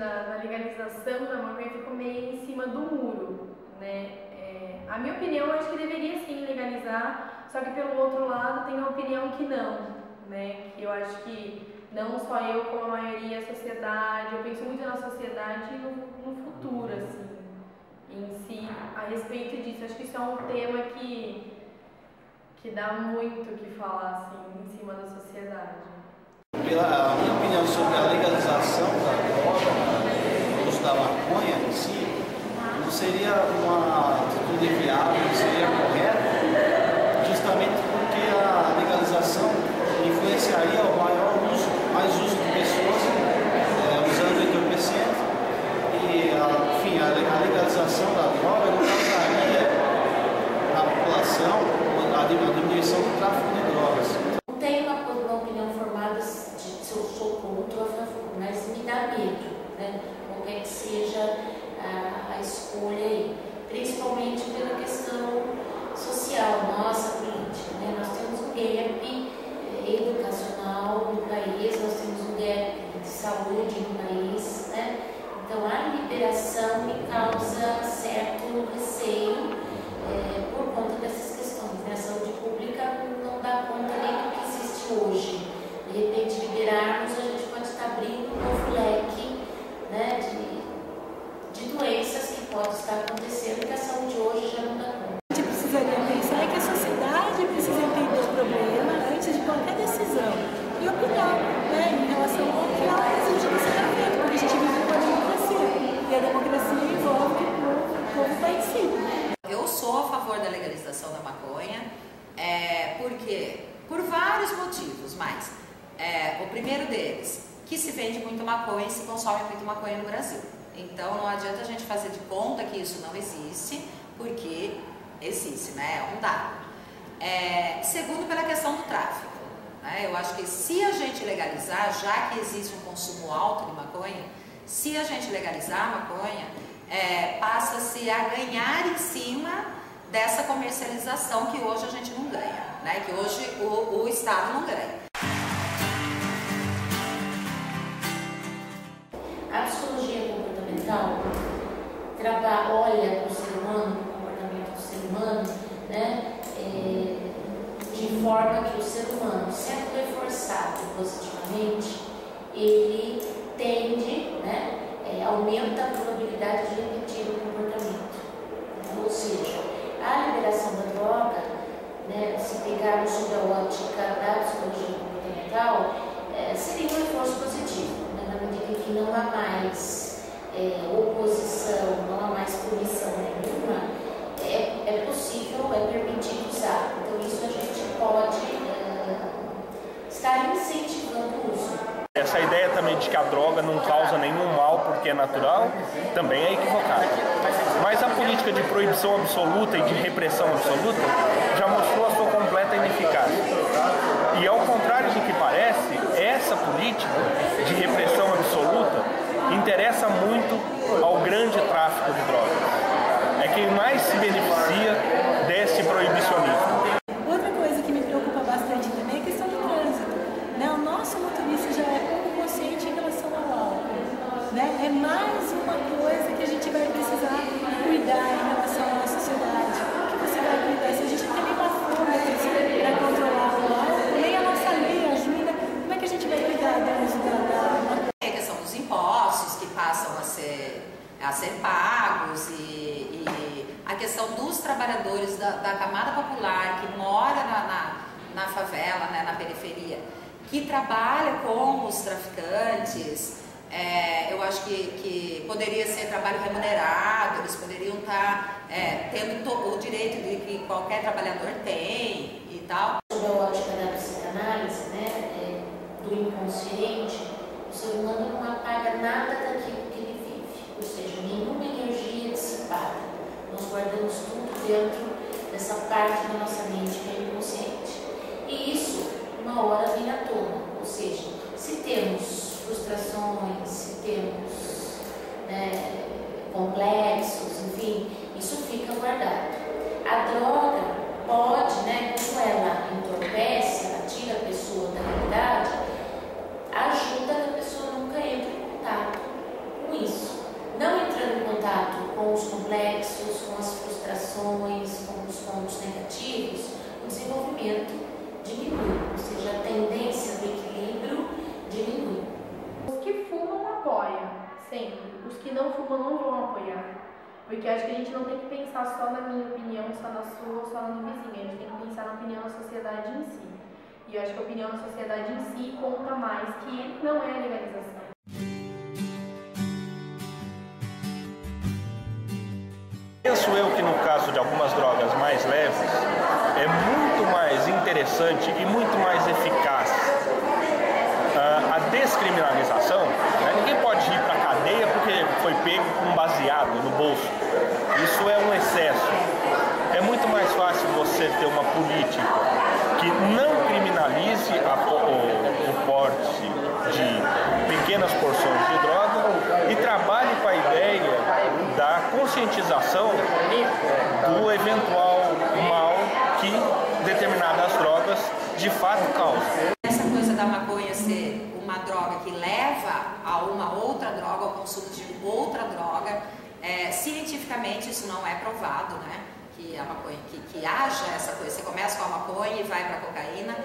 da legalização da maconha ficou meio em cima do muro, né? A minha opinião, eu acho que deveria sim legalizar, só que pelo outro lado tem a opinião que não, né? Que eu acho que não só eu, como a maioria da sociedade, eu penso muito na sociedade e no futuro, assim, em si, a respeito disso. Acho que isso é um tema que dá muito o que falar, assim, em cima da sociedade. Pela minha opinião sobre a legalização da droga, o uso da maconha em si, não seria uma atitude viável, não seria correta, justamente porque a legalização influenciaria o mais uso de pessoas usando entorpecente e, enfim, a legalização da droga não causaria na população a diminuição do tráfico de drogas. Não tenho uma opinião formada se eu sou contra ou a favor, mas me dá medo, né? Qualquer que seja a escolha aí, principalmente pela questão social, nossa política, né? Nós temos um gap educacional no país, nós temos um gap de saúde no país, né? Então a liberação me causa certo receio por conta dessas questões, né? A saúde pública não dá conta nem do que existe hoje. De repente liberarmos, a gente pode estar abrindo um novo leque, né, de doenças que podem estar acontecendo, que a saúde hoje já não dá conta. A gente precisaria pensar que a sociedade precisa entender o problema antes de qualquer decisão e opinar, né, em relação ao que ela exige que seja feito, porque a gente vive uma democracia e a democracia envolve que o povo participe. Eu sou a favor da legalização da maconha, porque por vários motivos, mas o primeiro deles, que se vende muito maconha e se consome muito maconha no Brasil. Então não adianta a gente fazer de conta que isso não existe, porque existe, né? É um dado. Segundo, pela questão do tráfico, né? Eu acho que se a gente legalizar, já que existe um consumo alto de maconha, se a gente legalizar a maconha, passa-se a ganhar em cima dessa comercialização que hoje a gente não ganha, né? Que hoje o Estado não ganha. A psicologia comportamental olha para o ser humano, para o comportamento do ser humano, né, de forma que o ser humano, sendo reforçado positivamente, ele tende, né, aumenta a probabilidade de repetir o comportamento. Ou seja, a liberação da droga, né, se pegarmos sob a ótica da psicologia comportamental, seria um reforço positivo, né, na medida em que não há mais oposição, não há mais punição nenhuma, é possível, é permitido usar. Então isso a gente pode estar incentivando o uso. Essa ideia também de que a droga não causa nenhum mal porque é natural, também é equivocada. Mas a política de proibição absoluta e de repressão absoluta já mostrou a sua completa ineficácia. E ao contrário do que parece, essa política de repressão absoluta interessa muito ao grande tráfico de drogas. É quem mais se beneficia desse proibicionismo. Outra coisa que me preocupa bastante também é a questão do trânsito, né? O nosso motorista já é pouco consciente em relação ao álcool, né? É mais uma coisa que a gente vai precisar cuidar em relação à nossa sociedade. Como que você vai cuidar? Se a gente não tem nem bafômetros para controlar o álcool, nem a nossa lei ajuda, como é que a gente vai cuidar do uso da maconha? É a questão dos impostos que passam a ser pagos e a questão dos trabalhadores da camada popular que mora na favela, né, na periferia, que trabalha com os traficantes. Eu acho que poderia ser trabalho remunerado, eles poderiam estar tendo o direito de que qualquer trabalhador tem e tal. Sob a ótica da psicanálise, né, do inconsciente, o ser humano não apaga nada daquilo que ele vive, ou seja, nenhuma energia dissipada. Nós guardamos tudo dentro dessa parte da nossa mente que é inconsciente. E isso, uma hora, vem à tona, ou seja, se temos frustrações, se temos complexos, enfim, isso fica guardado. A droga pode, né, quando ela entorpece, ela tira a pessoa da realidade, ajuda que a pessoa nunca entre em contato com não fumam não vão apoiar. Porque acho que a gente não tem que pensar só na minha opinião, só na sua, só na do vizinho. A gente tem que pensar na opinião da sociedade em si. E eu acho que a opinião da sociedade em si conta mais, que não é a legalização. Penso eu que no caso de algumas drogas mais leves, é muito mais interessante e muito mais eficaz a descriminalização. Né? Ninguém pode ir para a cadeia porque foi pego com um baseado no bolso. Isso é um excesso. É muito mais fácil você ter uma política que não criminalize o porte de pequenas porções de droga e trabalhe com a ideia da conscientização do eventual mal que determinadas drogas de fato causam. Essa coisa da maconha ser uma droga que leva a uma outra droga, ao consumo de outra droga, cientificamente isso não é provado, né? Que a maconha, que haja essa coisa, você começa com a maconha e vai para a cocaína.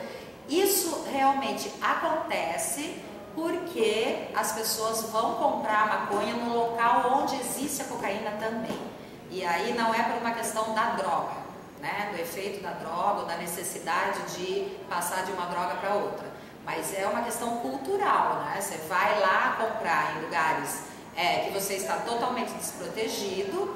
Isso realmente acontece porque as pessoas vão comprar maconha no local onde existe a cocaína também. E aí não é por uma questão da droga, né? Do efeito da droga ou da necessidade de passar de uma droga para outra. Mas é uma questão cultural, né? Você vai lá comprar em lugares que você está totalmente desprotegido.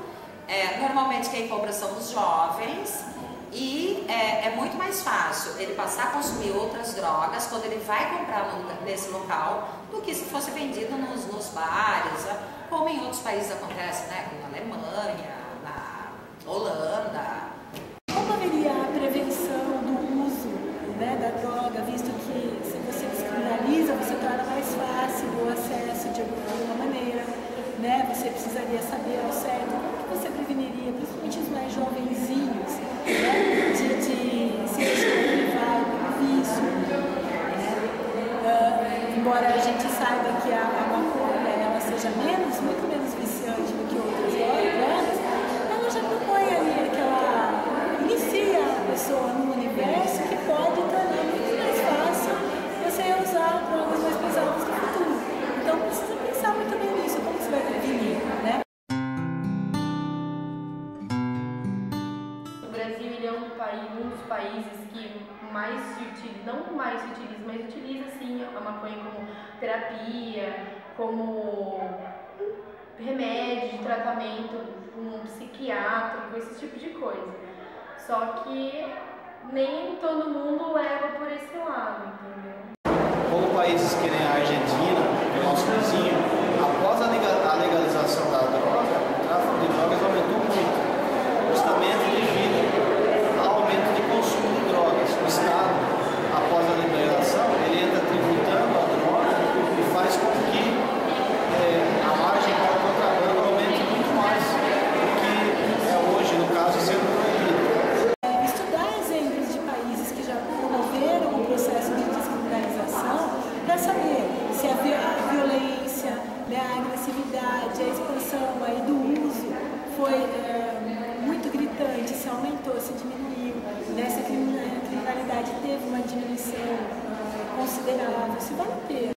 Normalmente quem compra são os jovens e é muito mais fácil ele passar a consumir outras drogas quando ele vai comprar nesse local do que se fosse vendido nos bares, como em outros países acontece, né? Como na Alemanha, na Holanda. Como haveria a prevenção do uso, né, da droga, visto que se você descriminaliza, você torna mais fácil o acesso de alguma maneira, né? Você precisaria saber ao certo como que você preveniria, principalmente os mais jovenzinhos, né, de se deixar levar pelo vício, né? Embora a gente saiba que a maconha ela seja muito menos viciante do que outras drogas, ela já propõe ali aquela, inicia a pessoa num universo que pode tornar muito mais fácil você usar drogas mais pesadas no futuro. Então precisa pensar muito bem nisso, como você vai prevenir, né? O Brasil ele é um dos países que mais se utiliza, não mais se utiliza, mas utiliza sim a maconha como terapia, como remédio de tratamento psiquiátrico, esse tipo de coisa. Só que nem todo mundo leva por esse lado, entendeu? Como países que nem a Argentina, que é o nosso vizinho, após a legalização da droga, o tráfico de drogas aumentou muito, justamente devido ao aumento de consumo de drogas. O Estado, após a liberação, ele entra tributando a droga e faz com que a margem para o contrabando aumente muito mais do que é hoje, no caso, sendo proibido. Estudar exemplos de países que já promoveram o processo de descriminalização para saber se a violência, né, a agressividade, a expansão aí do uso foi muito gritante, se aumentou, se diminuiu, né, se a criminalidade teve uma diminuição considerável, se vai ter.